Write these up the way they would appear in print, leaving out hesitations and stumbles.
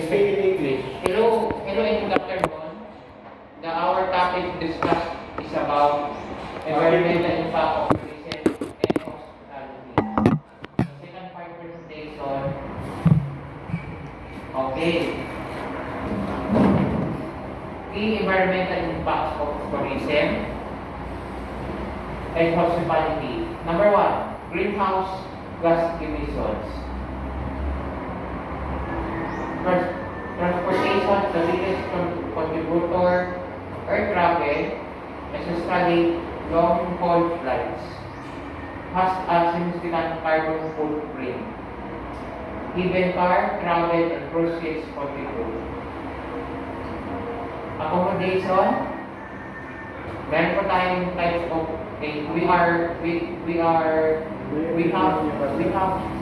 speak in English. Hello, and good afternoon. Our topic discussed is about environmental impact of tourism and hospitality. Second part presentation. Okay. Key environmental impacts of tourism and hospitality. Number 1, greenhouse gas emissions. First, transportation, the biggest contributor. Air travel, especially long-haul flights, has a significant carbon footprint. Even car travel and cruise ships contribute. Accommodation, meron po tayong types of we have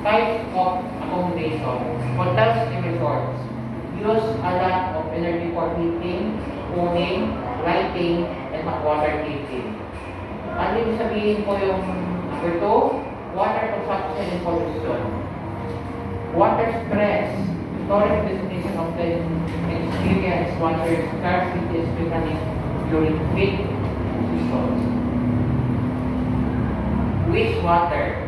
types of accommodation. Hotels and resorts use a lot of energy for heating, cooling, lighting, and water heating. Ano yung sabihin ko yung number 2? Water consumption and pollution. Water stress. Storage destination often experience water scarcity, especially during peak seasons. Wastewater.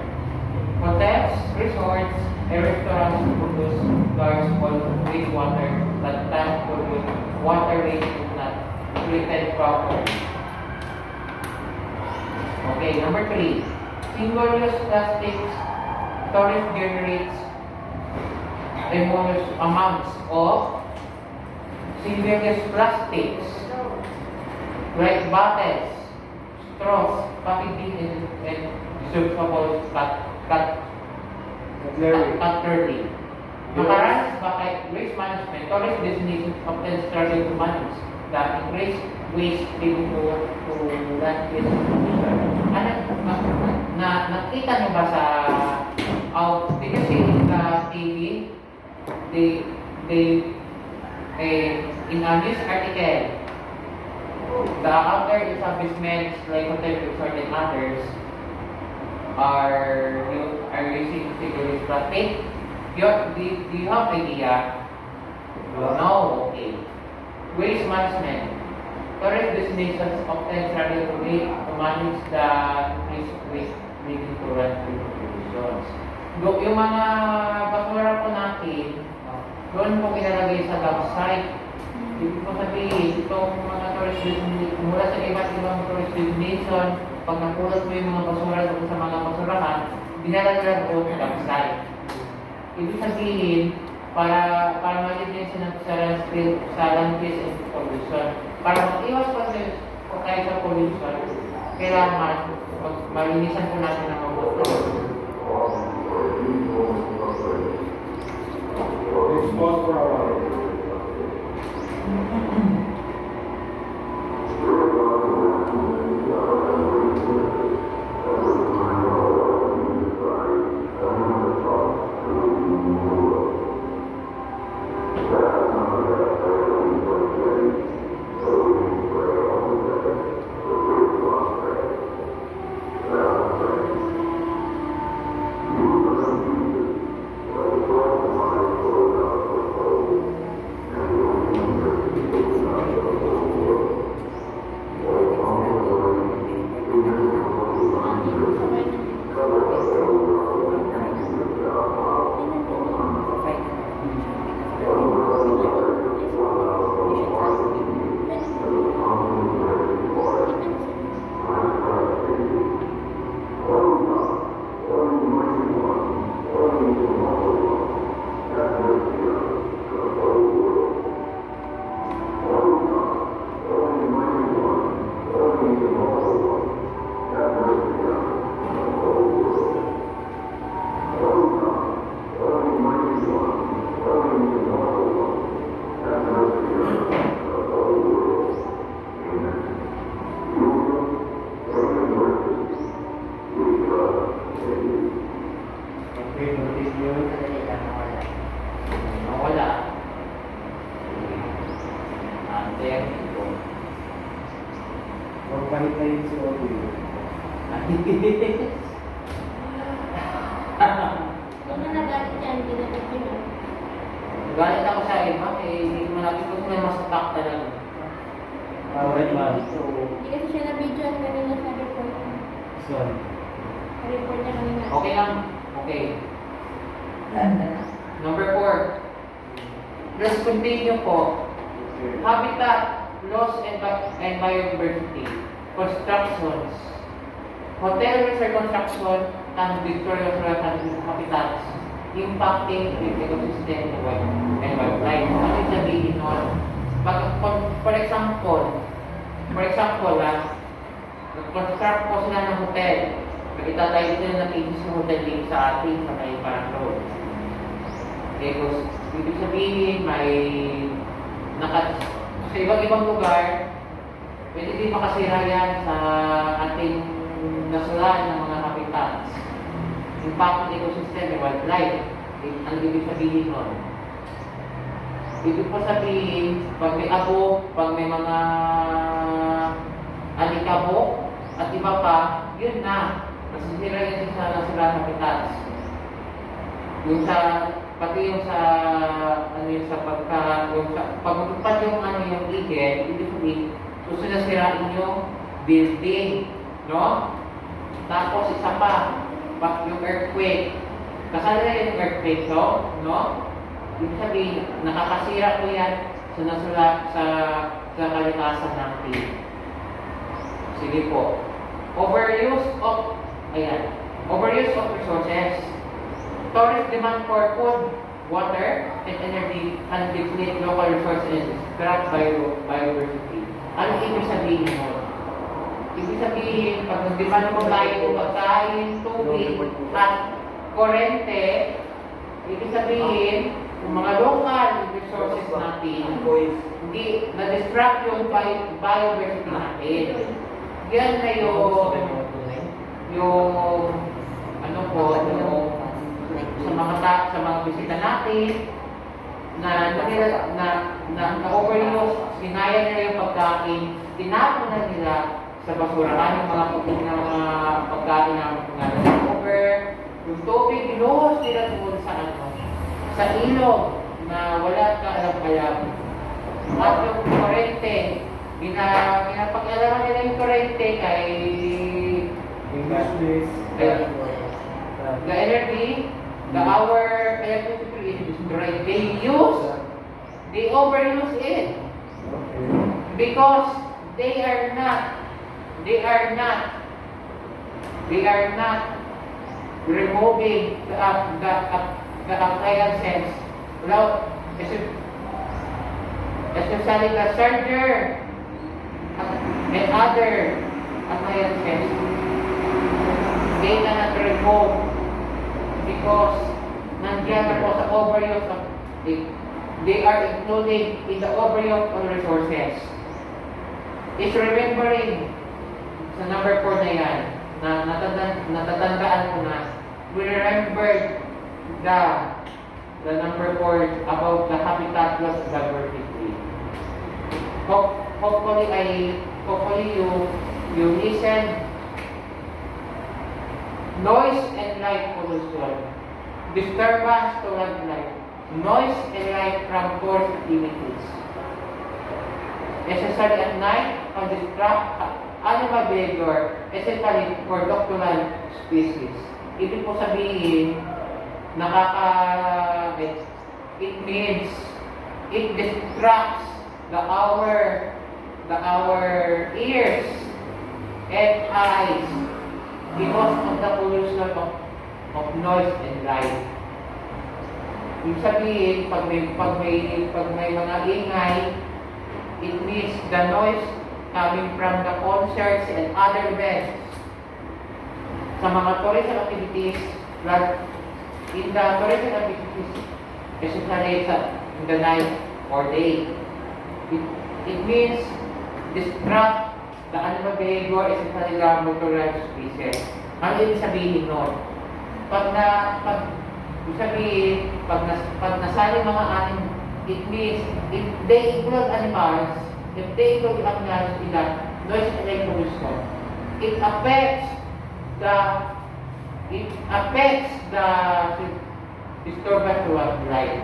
Hotels, resorts, and restaurants produce large volumes of wastewater that can pollute water waste is not treated properly. Okay, number 3. Single-use plastics storage generates enormous amounts of single-use plastics like bottles, straws, packaging, and disposable cutlery. Makaranas ba kay waste management, tourist destinations often struggle to manage the increased waste leading to landfill pollution. Nakita nyo ba sa did you see in the TV in a news article, the other establishments like hotel resort and others are using single-use plastic. Do you have idea? No. Okay. Waste management. Tourist destinations often struggle to manage the waste leading to landfill pollution. Yung mga basura po natin, doon po ilalagay sa dump site. Ibig po sabihin, itong mga tourist destination, mula sa iba't ibang tourist destination, pag napulot mo yung mga basura doon sa mga basurahan, dinalagay doon sa dump site. Ibig sabihin, para malinis sa landfill and pollution. Para mag-iwas po tayo sa pollution, kailangan malinisan po natin ang mabuti. Expose for our Pahit-pahit si Obi. Kung nagalit yan, hindi na Galit ako sa iba, hindi ko malapit ko sila masatak talaga. Alright, ma'am. Hindi kasi siya na-video kanina sa report. Sorry. Sa report niya kanina. Okay lang? Okay. Number 4. Let's continue po. Habitat, loss and biodiversity. Constructions. Hotel resort construction and victorious habitats impacting the ecosystem and wildlife. Ano yung sabihin nun? For example, nag-construct po sila ng hotel. Nag-itatay sila ng agency hotel din sa ating sa may parang road. Okay, ibig sabihin, sa ibang lugar, pwede din makasira yan sa ating nasulaan ng mga habitats. Impact ng ecosystem and wildlife. Ang ibig sabihin nun. Ibig po sabihin, pag may abo, pag may mga alikabok, at iba pa, yun na. Nasisira yan sa nasulaan habitats. Yung sa pati yung sa pag matupad yung yung legal, ibig sabihin, gusto na sirain yung building, no? Tapos isa pa, yung earthquake. Kasali na yung earthquake, no? Ibig sabihin, nakakasira po yan sa kalikasan natin. Sige po. Overuse of resources. Tourist demand for food, water, and energy can deplete local resources and scrap biodiversity. Ano ibig sabihin mo? Ibig sabihin, pag nag-demand po tayo ng pagkain, tubig, at kurente, ibig sabihin, yung mga local resources natin, hindi na-distract yung biodiversity natin. Yan na yung sa mga bisita natin na overuse, sinaya nila yung pagkain, tinapon na nila sa basurahan yung mga pagkain na over, yung tubig, iluhos nila doon sa ilog na wala ka alam-alam. At yung kurente, pinapag-alaman nila yung kurente kay the energy, our electricity is destroyed. They overuse it. Because they are not removing the appliances without, especially the charger and other appliances. They cannot remove because nandiyan na po sa overuse of it. They are included in the overuse of resources. Is remembering sa number 4 na yan, na natatandaan ko na, we remembered the number 4 about the habitat loss diversity. Hopefully you listen. Noise and light pollution, disturbance to wildlife, noise and light from forest activities, especially at night, can distract animal behavior, especially for nocturnal species. Ibig po sabihin, it means it distracts our ears and eyes because of the pollution of noise and light. Ibig sabihin, pag may mga ingay, it means the noise coming from the concerts and other events. Sa mga tourism activities, in the tourism activities, especially in the night or day, it means distract the animal behavior, especially the motorized species. Ano ibig sabihin nun? Pag nasali mga animal, it means if they include animals, if they include animals in the noise and light pollution, it affects the disturbance to wildlife.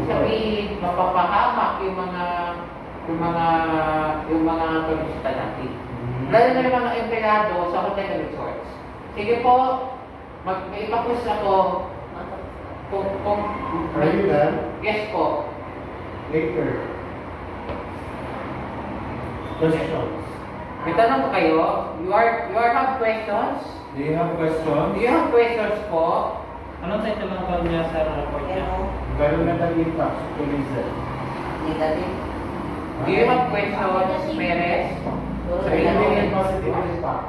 Sabihin, mapapahamak yung mga turista natin. Lalo na yung mga empleyado sa hotel and resorts. Sige po, may ipapush ako kung Are you done? yes po. Later. Questions? May tanong po kayo. You are have questions? Do you have Do questions? you have questions po? Anong title ng call niya sa report niya? Environmental impact, tourism. Do you have questions, Meres? Negative and positive impact.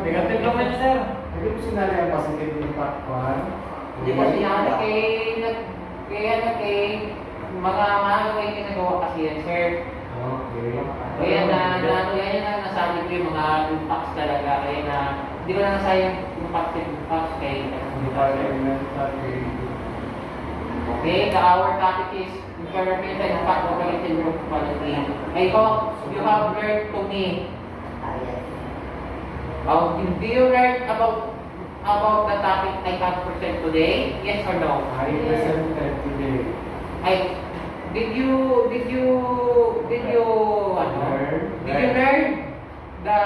Negative lang yun, sir. Hindi mo sinali ang positive impact, Juan? Hindi kasi yan, kay mga mahaway ginagawa kasi yan, sir. Okay. Kaya nasabi ko yung mga impacts talaga. Kaya na, hindi ko na nasayang impacts kay Environmental okay, the our topic is environmental impact of quality and quality. I hope you have learned to me. Do you learn about the topic I have present today? Yes or no? I presented today. Did you learn the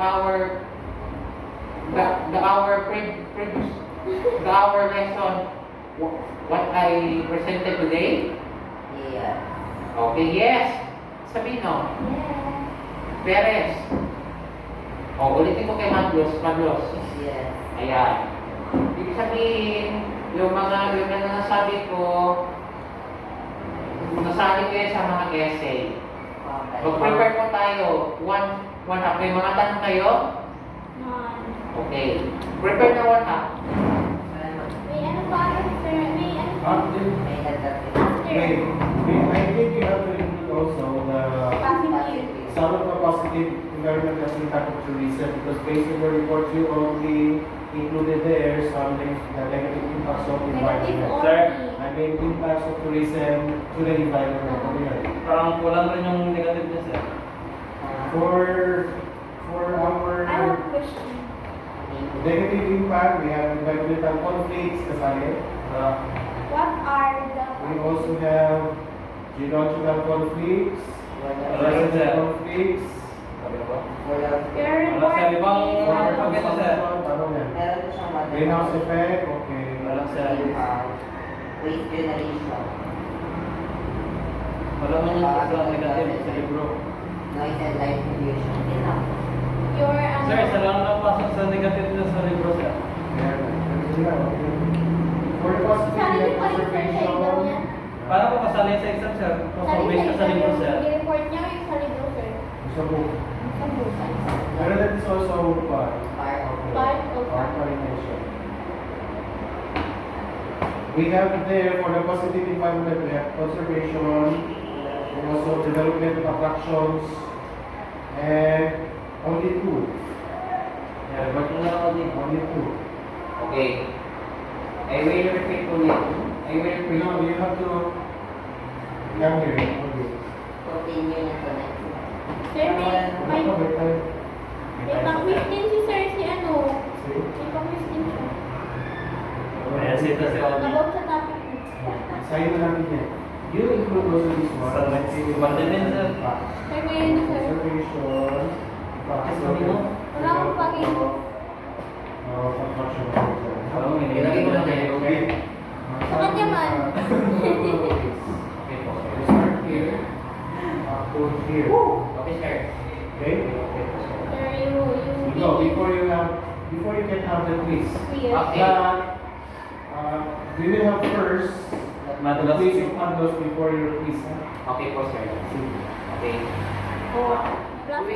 our lesson what I presented today? Okay, yes. Sabihin no. Perez. Ulitin ko kay Maglos. Ayan. Ibig sabihin, yung nasabi ko, nasabi ko yan sa mga essay. Mag-prepare po tayo. One half. May mga tanong kayo? Okay. Prepare na one half. May ano pa, sir? May ano pa? Wait, I think you have to include also some of the positive environmental impact of tourism, because based on the report you only included there some the negative impacts of environment. Sir? I mean impacts of tourism to the environment. Parang kulang rin yung negative niya, sir. For our I have a question. negative impact, we have environmental conflicts, kasali. What are the... We also have geological conflicts, environmental conflicts, Your Wala, sir. report Ibang is... report pa kita, sir. ano yan? Greenhouse effect, okay. Wala, sir. Waste generation, Wala man yung kulang negative sa libro. noise and light pollution. Your... Sir, isa lang napasok sa negative na sa libro, sir. Ayan, ganun sila, okay. For the positive Sali net po yung sir sa exam niya? Para po kasali sa exam, sir. Confirmation ka sa libro, sir. Yung report niya o yung sa libro, sir? Sa book. Sa bukan. Pero that is also part. Part. Okay. Part of... Part validation. We have there for the positive environment, we have conservation, and also development of attractions, and only two. Yeah, but na ako din. Only two. Okay. I will repeat ulit. I will repeat. No, you have to come here. Okay. Continue na to next. Sir, may pang-quiz din si sir si ano. See? May pang-quiz din siya. Kaya sita si Audi. About sa topic. Sign na natin yan. You include also this one. Sa next maintenance, sir. Sir, ngayon na sir. Conservation. Wala akong pag-in. Construction. Oo, Ilagay ko lang kayo, okay? Sa kanya man. Okay po. We start here. Put here. Okay, sir. Okay? Sir, you No, before you can have the quiz. clear. Okay. We will have first Madulas. quiz of Andos before your quiz. Okay po, sir. Okay. Oh, plus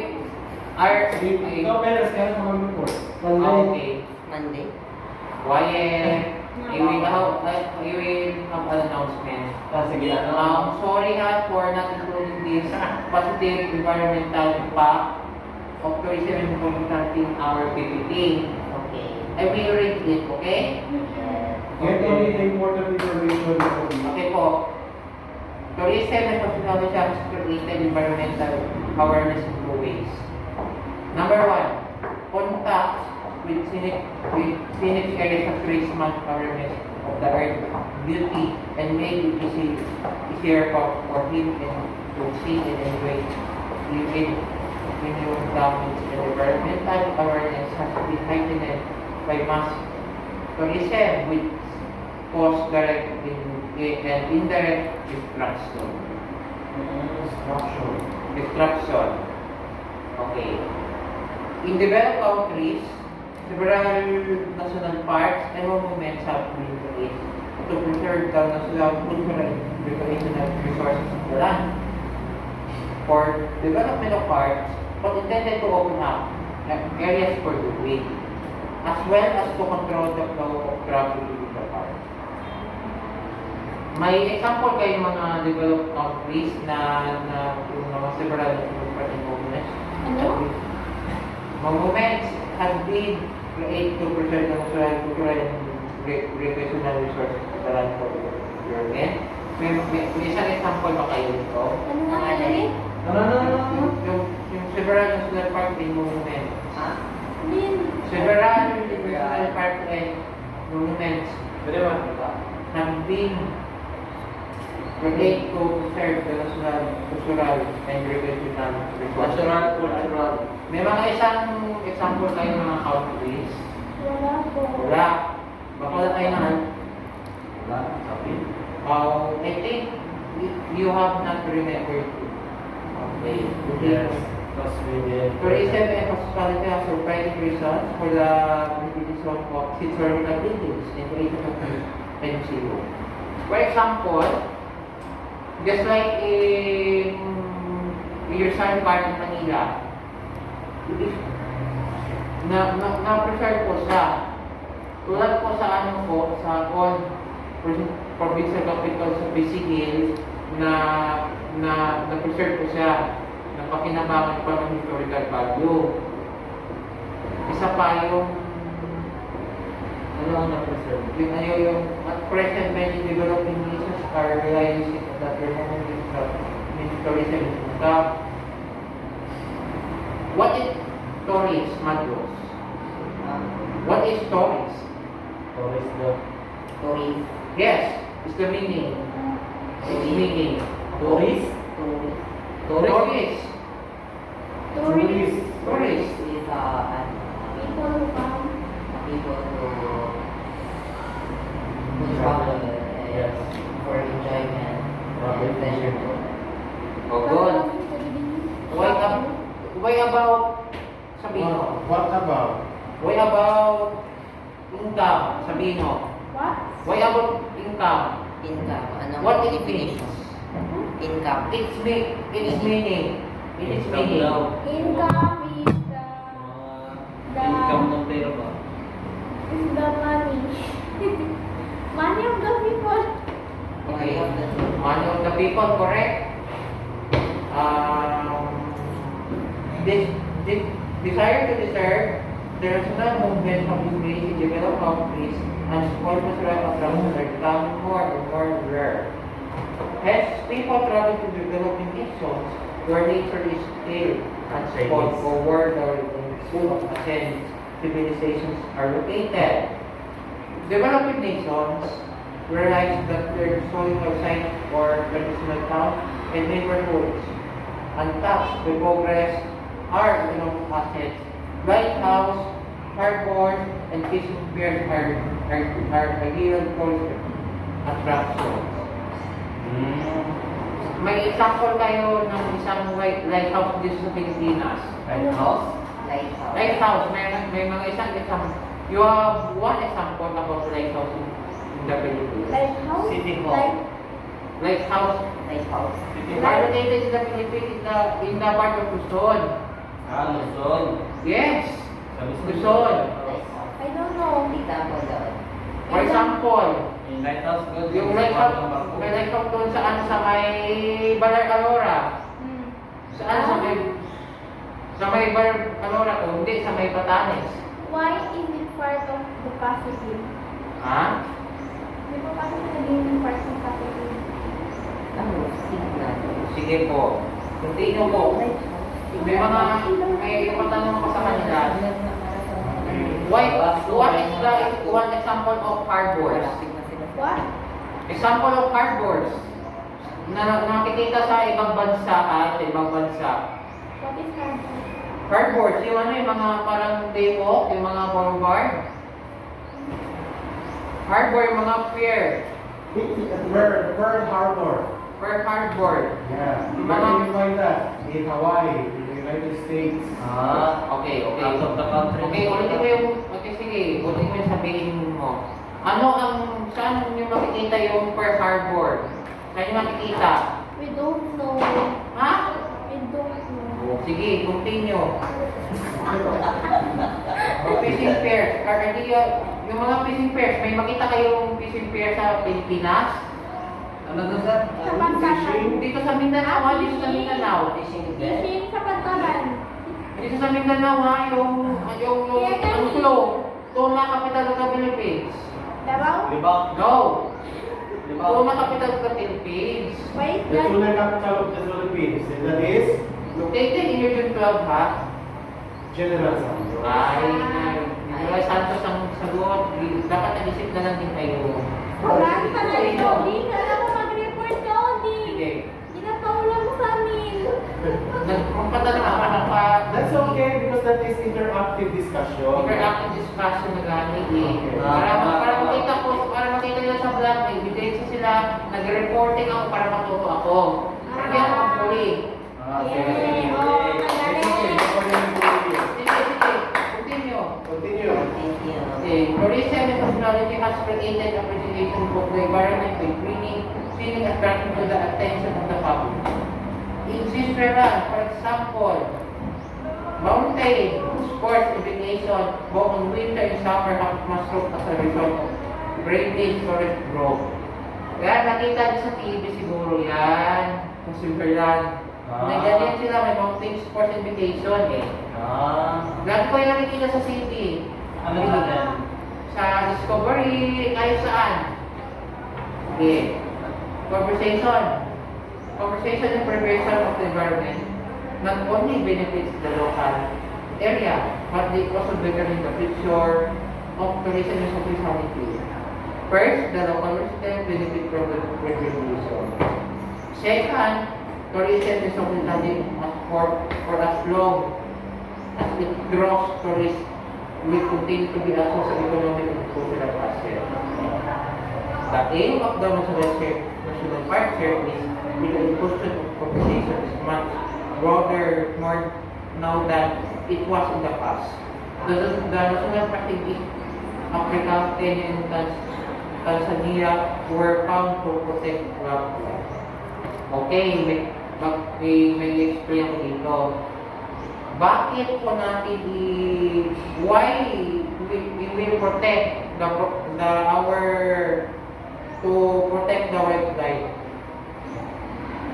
Ikaw, Peres, kaya ka mag-report. Okay. Monday. You will have an announcement. Sige, Sorry for not including this positive environmental impact of tourism and hospitality in our PPT. Okay. I will read it, okay? Get only the important information. Okay po. Tourism and hospitality has created environmental awareness in two ways. Number one, contact with scenic areas of tourism awareness of the earth beauty and made it easier for him and to see and enjoy living minimum damage and environmental awareness has been heightened by mass tourism which cause direct and indirect destruction. Destruction. Okay. In developed countries, several national parks and monuments have been created to preserve the national cultural and recreational resources of the land. For development of parks, but intended to open up areas for the way, as well as to control the flow of traffic within the park. May example kayo mga developed countries na yung mga several movements. Ano? Monuments have been created to preserve the natural, cultural, and recreational resources of the land for development. May isang example ba kayo nito? Ano nga ulit? Yung several national park and monuments. Din. Several national park and monuments have been created to preserve the national, cultural, and recreational resources. Cultural. May mga isang example kayo ng mga countries. Wala po. Wala. Baka wala kayo na. I think you have not remembered. Okay. Tourism and hospitality are surprising reasons for the revision of historical buildings and creation of museum. For example, just like in your sun park in Manila, na-preserve po siya. Tulad po sa ano po, sa all provincial capital sa Bisigil na preserve po siya. Napakinabangan pa ng historical value. Isa pa yung Ano ang na-preserve? yung at present many developing nations are realizing that their tourism is income. What is tourist, Madros? What is tourist? Tourist. Yes, it's the meaning. It's meaning. Tourist? Tourist. Tourist. Tourist. Is People who come. people who travel Yes. for enjoyment and pleasure. Oh, good. Why about Sabino? What about? Why about income? Sabino. What? Why about income? Income. Anong What it definition? means? Income. Its meaning. Its meaning. Income is Income ng pera ba? the money. Money of the people. Okay. Money of the people, correct? This desire to deserve the national movement of increase in developed countries and small natural attractions are becoming more and more rare. Hence, people travel to developing nations where nature is still unspoiled forward or in full of ascent civilizations are located. Developing nations realize that their historical sites or traditional towns and neighborhoods untouched by progress are economic assets. Lighthouse, harbors, and fishing piers are ideal tourist attractions. May example kayo ng isang lighthouse dito sa Pilipinas. Lighthouse. Lighthouse, may mga isang example. You have one example about lighthouse in the Philippines. Like how? City Hall. Like Lighthouse Lighthouse. are located in the Philippines in the part of Luzon. Luzon. Yes, Sabi sa Luzon. Lighthouse. I don't know. Example doon. For example, Yung lighthouse doon. yung lighthouse, may lighthouse doon saan sa may Balar Alora. Hmm. Saan sa may Balar Alora ko, hindi sa may Batanes. Why is it part of the Pacific? Ha? Di ba parang naging part ng Pacific? Ano? Signal. Sige po. Continue po. May patanong pa sa kanila. What is the one example of harbors? What? Example of cardboards na nakikita sa ibang bansa, sa ibang bansa. What is cardboard? Cardboards, yung ano, yung mga parang daywalk, yung mga boulevard. Cardboard, yung mga pier. Pearl Harbor. Per cardboard. Yeah. Where do you find that? In Hawaii, in the United States. Okay. Out of the country. Okay, ulitin ko yung, okay, sige, ulitin ko yung sabihin mo. Saan nyo makikita yung per cardboard? Saan nyo makikita? We don't know. Ha? We don't know. Sige, continue. Fishing pairs. Yung mga fishing pairs, may makita kayong fishing pairs sa Pilipinas? Ano doon, sir? Sa Pantalan. Dito sa Mindanao, dito sa Mindanao. Fishing sa Pantalan. Dito sa Mindanao ha, yung flow. Tuna capital of the Philippines. Davao? Libang. No. Libang. Tuna capital of the Philippines. Wait, The tuna capital of the Philippines, and that is Located in Region 12 ha. General Santos. Ay, Santos ang sagot. Dapat nag-isip na lang din kayo. Marami pa na rin, Cody. Alam mo mag-report ka, Cody. Sige. Ginapaulan mo sa amin. Nagpapadala ka ng That's okay because that is interactive discussion. interactive discussion na gamit eh. Okay. Para makita nila sa vlog, may evidence sila, nag-reporting ako para matuto ako. Kaya ako magpuli. Yay! Oh, magaling. Sige, continue. Continue. Okay, tourism and technology has created appreciation of the environment by bringing attracting to the attention of the public. In Switzerland, for example, mountain sports education, both in winter and summer, have mushroom as a result of grading forest growth. Kaya nakita niyo sa TV siguro yan, sa Switzerland. May ganyan sila, may mountain sports education eh. Lagi ko yung nakikita sa TV. Ano doon, sir? Sa Discovery, kahit saan. Okay. Conversation and preservation of the environment not only benefits the local area, but they also determine the future of tourism and hospitality. First, the local residents benefit from the contribution. Second, tourism and hospitality must for as long as it draws tourists will continue to be a source of economic and cultural asset. The aim of the National Park Service with the inclusion of compensation is much broader more now than it was in the past. The National Park in Africa, Kenya, and Tanzania were found to protect wildlife. Okay, may explain ko dito. Bakit po natin why we will protect to protect the wildlife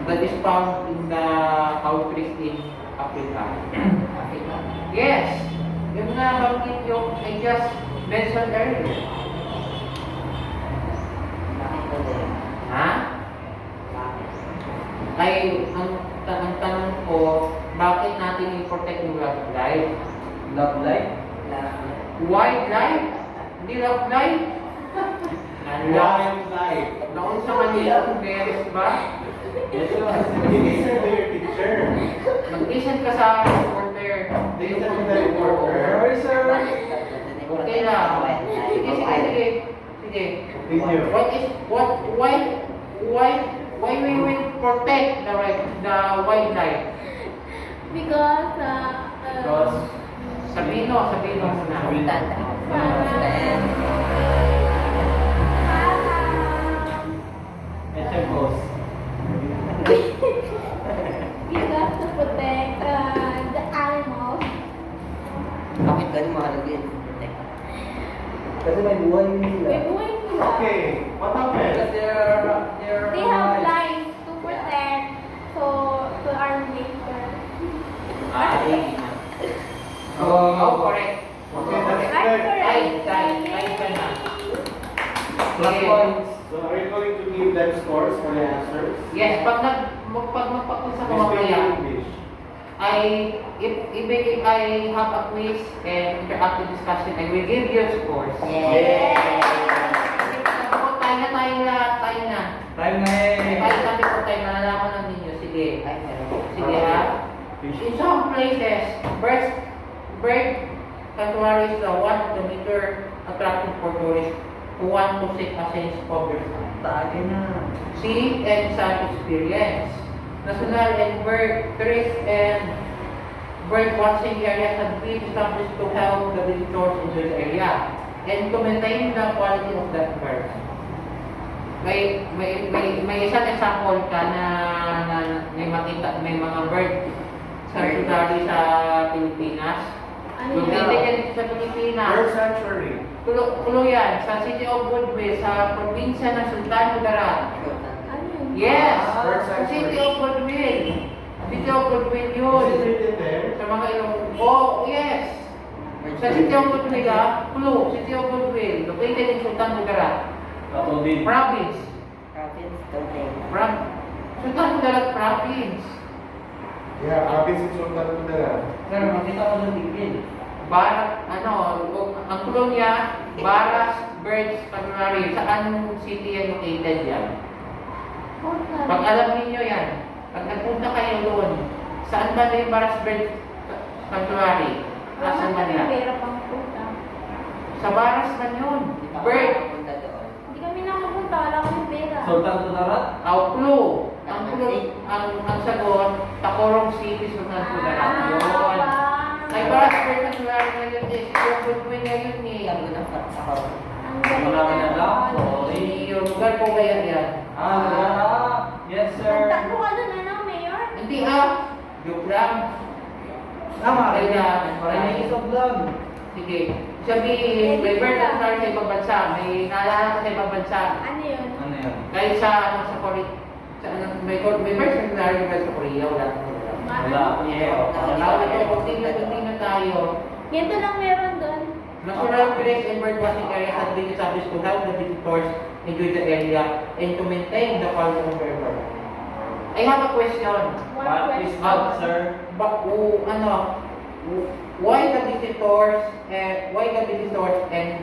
that is found in the countries in Africa? Yes, yung nabanggit yung I just mentioned earlier. Ha? Ay, ang tanong ko, bakit natin i-protect yung wildlife? Love life? Wildlife? Hindi wildlife? Wildlife. Naon sa Manila kung beres ba? Listen to your teacher. Mag-listen ka sa reporter. Listen to the reporter. Okay lang. Sige. Continue. Why we will protect the wildlife? Because, Sabihin mo muna. SFOs. because to protect the animals. Bakit ganun mahalaga yun? Kasi may buhay yun May nila. buhay nila. Okay, what happened? Because they're They have lives to protect to our nature. Correct. Okay, that's I'm good. correct. Ay ka na. plus points. So are you going to give them scores for the answers? Yes, pag magpag-quiz ako Please speak mamaya, in English. if I have a quiz and interactive discussion, I will give you scores. Yeah. Tayo na In some places, bird sanctuary is one of the major attraction for tourists who want to seek a sense of their Tagay na. sea and sun experience. National and bird tourist and bird watching areas have been established to help the visitors in this area and to maintain the quality of that bird. May isang example ka na may makita, may mga bird sanctuary sa Pilipinas. Ano Yung yun? titigil sa Pilipinas. Bird sanctuary. Tulo yan, sa City of Goodwill, sa probinsya ng Sultan Kudarat. Ano yun? Yes! Bird Sa sanctuary. City of Goodwill. City of Goodwill yun. Is it written there? Sa mga ilong, oh, yes! Sa City of Goodwill, Clue, City of Goodwill, located in Sultan Kudarat. Katulid. Province. Province, Tonay. Sultan Kudarat Province. Yeah, province in Sultan Kudarat. Sir, makita ko ng tigil. Ang clue niya, Baras Birds Sanctuary. Saan city yan located yan? Portland. Pag alam niyo yan, pag nagpunta kayo doon, saan ba yung Baras Bird Sanctuary? Nasaan ba yan? Pera pang punta. Sa Baras man yun. Bird. Punta doon. Hindi kami nakapunta, wala kami pera. Sultan Kudarat. Clue. Ang sagot, Tacorong City, Sultan Kudarat. Yun. Ay, Baras Bird Sanctuary na yun eh. Yung Goodwin na yun eh. Alam ko na ako. Ang galing Wala ka na na. lang. Sorry. Yung lugar ko kaya yan. Yes, sir. Nagtakbo ka doon, ano, Mayor? Hindi joke lang. Tama. Kaya, Maraming isang vlog. sige. Sabihin, may bird sanctuary sa ibang bansa. May naalala ka sa ibang bansa. Ano yun? Ano yan? Kahit sa Korea, may bird sanctuary ba sa Korea? Wala. Wala. Wala ito, kunting na tayo. Ganito lang meron doon. National Village and Bird Watching Area has been established to help the visitors enjoy the area and to maintain the quality of their bird. I have a question. What is that, sir? Why the visitors and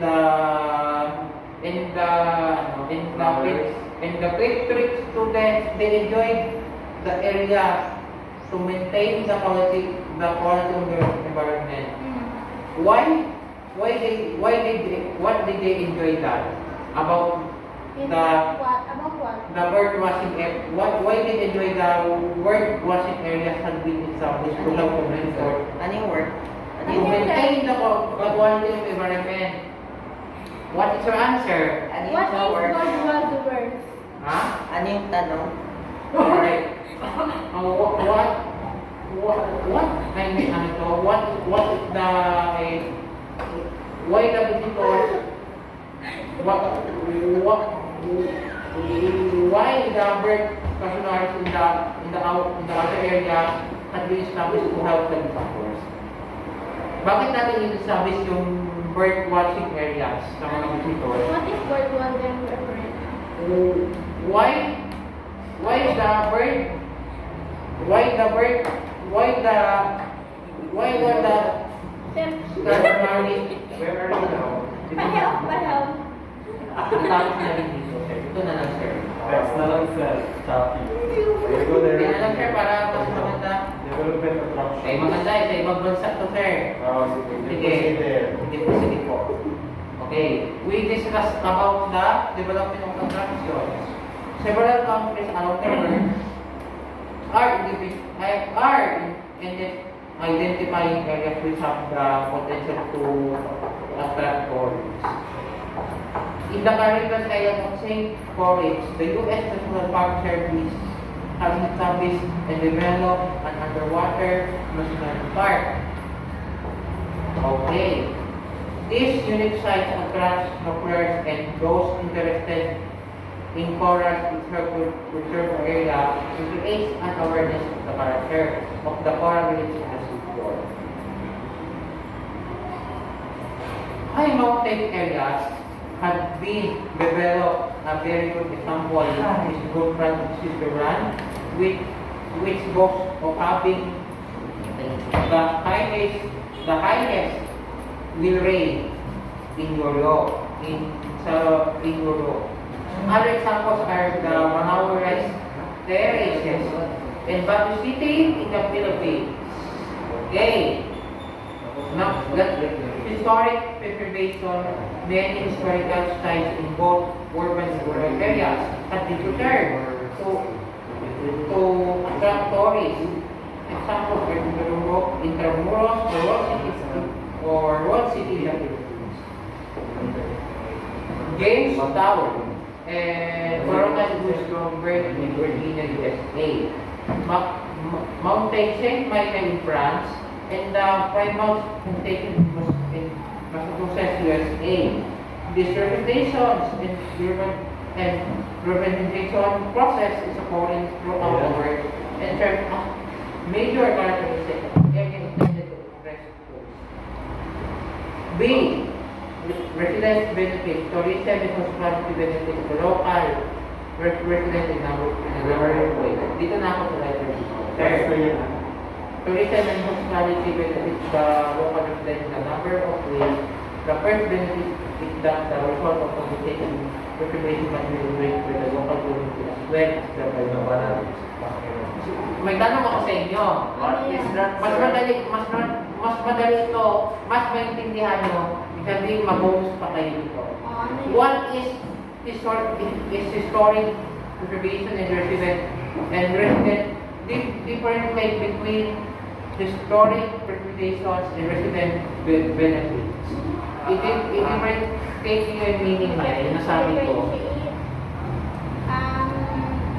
the Patriot students, they enjoy the area to maintain the quality of their environment. What did they enjoy that about What? About what? the bird watching area? Why did they enjoy the bird watching area has been established to help the visitors Ano yung work? Ano to yung work? maintain the quality of environment? What is your answer? Ano yung What is sa work? God was the words? Huh? Ano yung tanong? Alright. What I mean, what is the why the visitors why the bird sanctuaries in the other area had been established to help the visitors? Bakit natin i-establish yung bird watching areas ng mga visitors? What is God was the reference? Why were the sanctuaries Where are you now? Pahelp. Tapos na rin dito, sir. Ito na lang, sir. Text na lang, sir. Choppy. You go there. Yan na lang, sir, para mas maganda. Development attraction. Ay, maganda eh, sa ibang bansa to, sir. Sige. Sige. Proceed there. Sige po. Okay. We discussed about the development of attractions. Several countries around the world are identifying areas which have the potential to attract tourists. In the Caribbean island of St. Croix, the U.S. National Park Service has established and developed an underwater national park. Okay. This unique site attracts snorkelers and those interested in coral reserve area and creates an awareness of the character of the coral reefs in the seafloor. High mountain areas have been developed. A very good example is Good Friend Switzerland, which boasts of having the highest wind rate in Europe. Other examples are the Manawari terraces and Batu City in the Philippines. Okay. Now, historic preservation, many historical sites in both urban and rural areas have been preserved to attract tourists. Example, Intramuros or World City James Tower and Coronado Luxembourg in Virginia, USA. Mountain Saint Michael in France and the Plymouth Station in Massachusetts, USA. These recommendations and urbanization process is occurring throughout the world and serve as major characteristics of area intended to address schools. B. Resident benefits, tourism and hospitality benefits the local resident in a number of ways. Dito na ako sa letter B. Third, tourism and hospitality benefits the local resident in a number of ways. The first benefit is that the result of communication preservation material rate with the local community as well as the environment. May tanong ako sa inyo. Mas madali ito, mas maintindihan nyo, sabihin mag-bonus pa kayo dito. What is historic preservation and resident differentiate between historic preservations and resident benefits. It yung meaning niya, yung nasabi ko.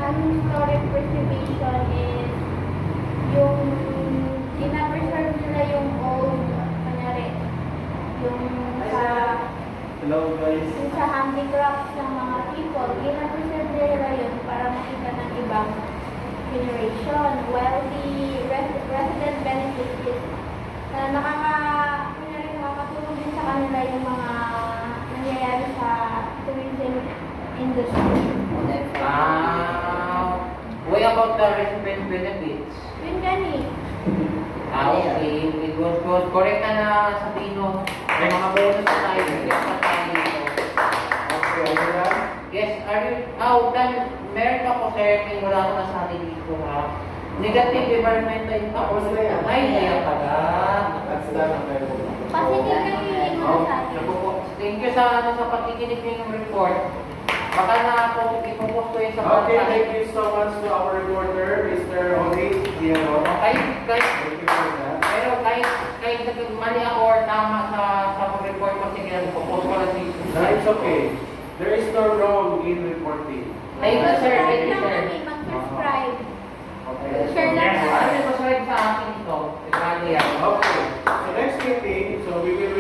Ang historic preservation is yung ina-preserve nila yung old, kanyari, yung sa Hello guys. yung sa handicrafts ng mga people, ina-preserve nila yun para makita ng ibang generation. While the resident benefit is nakakatulong din sa kanila yung mga nangyayari sa tourism industry. What about the resident benefits? Yun gani. Okay. It was correct na sabihin mo. May mga bonus na tayo. Yes, na tayo dito. Okay, are you done? Yes, are you? Meron ako, sir. May wala ko nasabi dito, ha? Negative environmental impact. Tapos na yan. Ay, kaya pala. That's done. Okay. Positive gani yung mga sa atin. Thank you sa pakikinig niyo yung report. Baka na ako ipopost ko yun sa Okay, website. thank you so much to our reporter, Mr. Oli Diano. Guys, Thank you for that. pero kahit mali ako or tama sa report ko, sige, ipopost ko lang No, it's okay. There is no wrong in reporting. Thank you, sir. Thank you, Mag-subscribe sir. lang kami, mag-subscribe. Okay. Share lang Ano po. yung paswag sa akin ito? Ibali yan. Okay. So next meeting, so we will